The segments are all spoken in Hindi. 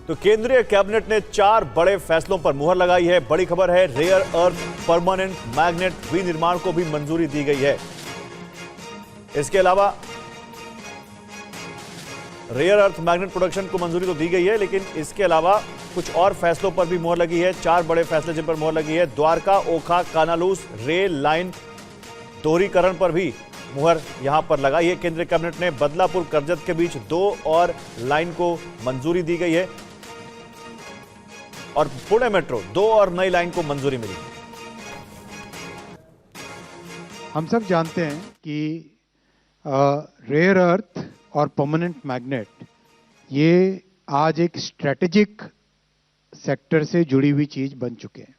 तो केंद्रीय कैबिनेट ने 4 बड़े फैसलों पर मुहर लगाई है। बड़ी खबर है, रेयर अर्थ परमानेंट मैग्नेट विनिर्माण को भी मंजूरी दी गई है। इसके अलावा रेयर अर्थ मैग्नेट प्रोडक्शन को मंजूरी तो दी गई है, लेकिन इसके अलावा कुछ और फैसलों पर भी मुहर लगी है। 4 बड़े फैसले जिन पर मुहर लगी है। द्वारका ओखा कानालूस रेल लाइन दोहरीकरण पर भी मुहर यहां पर लगाई है। केंद्रीय कैबिनेट ने बदलापुर करजत के बीच 2 और लाइन को मंजूरी दी गई है और पुणे मेट्रो 2 और नई लाइन को मंजूरी मिली। हम सब जानते हैं कि रेयर अर्थ और परमानेंट मैग्नेट ये आज एक स्ट्रेटेजिक सेक्टर से जुड़ी हुई चीज बन चुके हैं।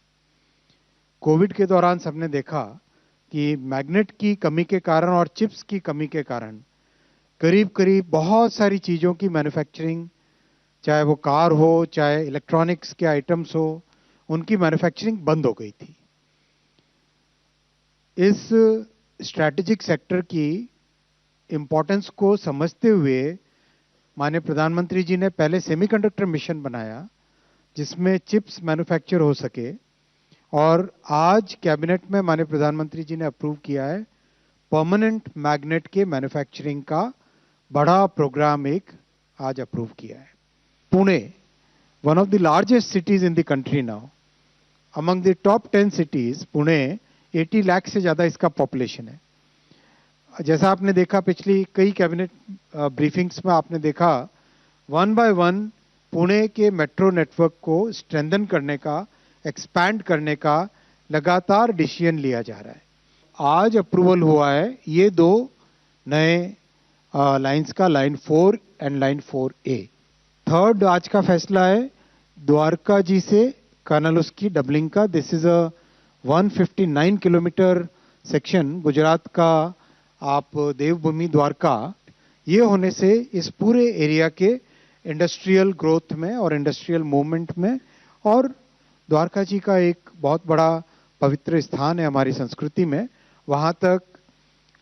कोविड के दौरान सबने देखा कि मैग्नेट की कमी के कारण और चिप्स की कमी के कारण करीब करीब बहुत सारी चीज़ों की मैन्युफैक्चरिंग, चाहे वो कार हो चाहे इलेक्ट्रॉनिक्स के आइटम्स हो, उनकी मैन्युफैक्चरिंग बंद हो गई थी। इस स्ट्रैटेजिक सेक्टर की इम्पोर्टेंस को समझते हुए माननीय प्रधानमंत्री जी ने पहले सेमीकंडक्टर मिशन बनाया जिसमें चिप्स मैन्युफैक्चर हो सके, और आज कैबिनेट में माननीय प्रधानमंत्री जी ने अप्रूव किया है परमानेंट मैग्नेट के मैन्युफैक्चरिंग का बड़ा प्रोग्राम एक आज अप्रूव किया है। Pune, one of the largest cities in the country now, among the top 10 cities, Pune 80 lakh से ज़्यादा इसका पॉपुलेशन है। जैसा आपने देखा पिछली कई कैबिनेट ब्रीफिंग्स में आपने देखा, 1 बाय 1 पुणे के मेट्रो नेटवर्क को स्ट्रेंथन करने का, एक्सपैंड करने का लगातार डिसीजन लिया जा रहा है। आज अप्रूवल हुआ है ये 2 नए लाइंस का, line 4 and line 4A। Third आज का फैसला है द्वारका जी से कानालूस की डबलिंग का। This is a 159 kilometre section Gujarat का, आप देवभूमि द्वारका, ये होने से इस पूरे एरिया के इंडस्ट्रियल ग्रोथ में और इंडस्ट्रियल मूवमेंट में, और द्वारका जी का एक बहुत बड़ा पवित्र स्थान है हमारी संस्कृति में, वहाँ तक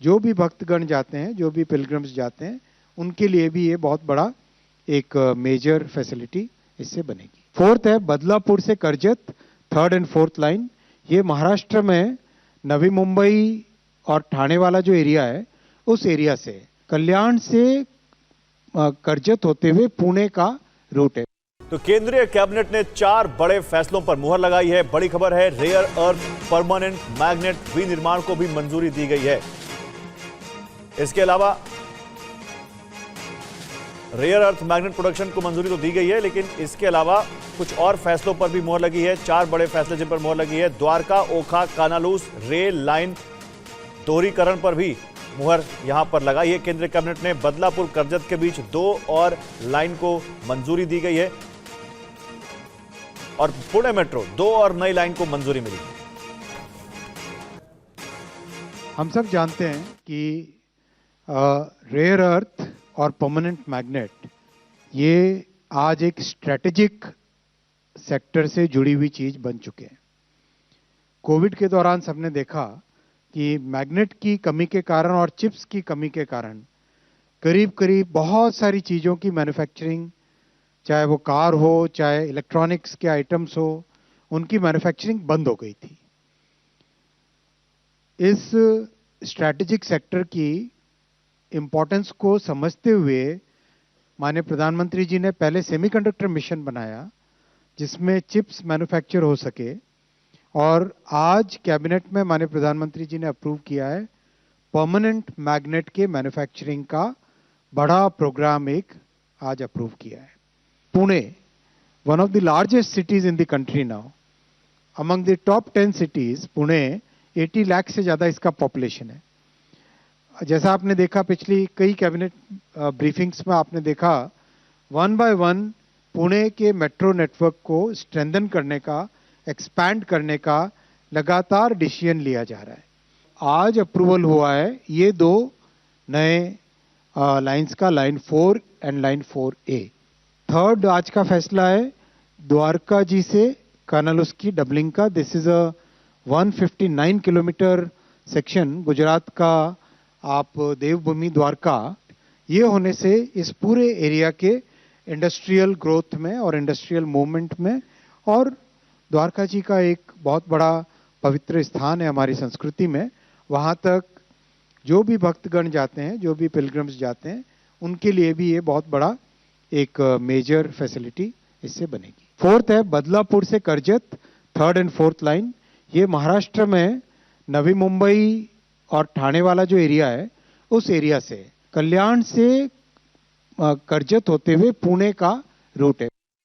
जो भी भक्तगण जाते हैं, जो भी पिलग्रिम्स जाते हैं, उनके लिए भी ये बहुत बड़ा एक मेजर फैसिलिटी इससे बनेगी। फोर्थ है बदलापुर से Karjat, 3rd and 4th line. ये महाराष्ट्र में नवी मुंबई और ठाणे वाला जो एरिया है, उस एरिया से कल्याण से करजत होते हुए पुणे का रूट है। तो केंद्रीय कैबिनेट ने 4 बड़े फैसलों पर मुहर लगाई है। बड़ी खबर है, रेयर अर्थ परमानेंट मैग्नेट विनिर्माण को भी मंजूरी दी गई है। इसके अलावा रेयर अर्थ मैग्नेट प्रोडक्शन को मंजूरी तो दी गई है, लेकिन इसके अलावा कुछ और फैसलों पर भी मुहर लगी है। 4 बड़े फैसले जिन पर मुहर लगी है। द्वारका ओखा कानालूस रेल लाइन दोहरीकरण पर भी मुहर यहां पर लगाई है। केंद्रीय कैबिनेट ने बदलापुर करजत के बीच 2 और लाइन को मंजूरी दी गई है और पुणे मेट्रो 2 और नई लाइन को मंजूरी मिली। हम सब जानते हैं कि रेयर अर्थ और परमानेंट मैग्नेट ये आज एक स्ट्रेटेजिक सेक्टर से जुड़ी हुई चीज बन चुके हैं। कोविड के दौरान सबने देखा कि मैग्नेट की कमी के कारण और चिप्स की कमी के कारण करीब करीब बहुत सारी चीज़ों की मैन्युफैक्चरिंग, चाहे वो कार हो चाहे इलेक्ट्रॉनिक्स के आइटम्स हो, उनकी मैन्युफैक्चरिंग बंद हो गई थी। इस स्ट्रैटेजिक सेक्टर की इम्पोर्टेंस को समझते हुए माननीय प्रधानमंत्री जी ने पहले सेमीकंडक्टर मिशन बनाया जिसमें चिप्स मैन्युफैक्चर हो सके, और आज कैबिनेट में माननीय प्रधानमंत्री जी ने अप्रूव किया है परमानेंट मैग्नेट के मैन्युफैक्चरिंग का बड़ा प्रोग्राम एक आज अप्रूव किया है। Pune, one of the largest cities in the country now, among the top 10 cities, Pune 80 lakh से ज़्यादा इसका पॉपुलेशन है। जैसा आपने देखा पिछली कई कैबिनेट ब्रीफिंग्स में आपने देखा, 1 बाय 1 पुणे के मेट्रो नेटवर्क को स्ट्रेंथन करने का, एक्सपैंड करने का लगातार डिसीजन लिया जा रहा है। आज अप्रूवल हुआ है ये 2 नए लाइंस का, line 4 and line 4A। Third आज का फैसला है द्वारका जी से कानालूस की डबलिंग का। This is a 159 kilometre section Gujarat का, आप देवभूमि द्वारका, ये होने से इस पूरे एरिया के इंडस्ट्रियल ग्रोथ में और इंडस्ट्रियल मूवमेंट में। और द्वारका जी का एक बहुत बड़ा पवित्र स्थान है हमारी संस्कृति में, वहाँ तक जो भी भक्तगण जाते हैं, जो भी पिलग्रिम्स जाते हैं, उनके लिए भी ये बहुत बड़ा एक मेजर फैसिलिटी इससे बनेगी। फोर्थ है बदलापुर से Karjat, 3rd and 4th line. ये महाराष्ट्र में नवी मुंबई और ठाणे वाला जो एरिया है, उस एरिया से कल्याण से करजत होते हुए पुणे का रूट है।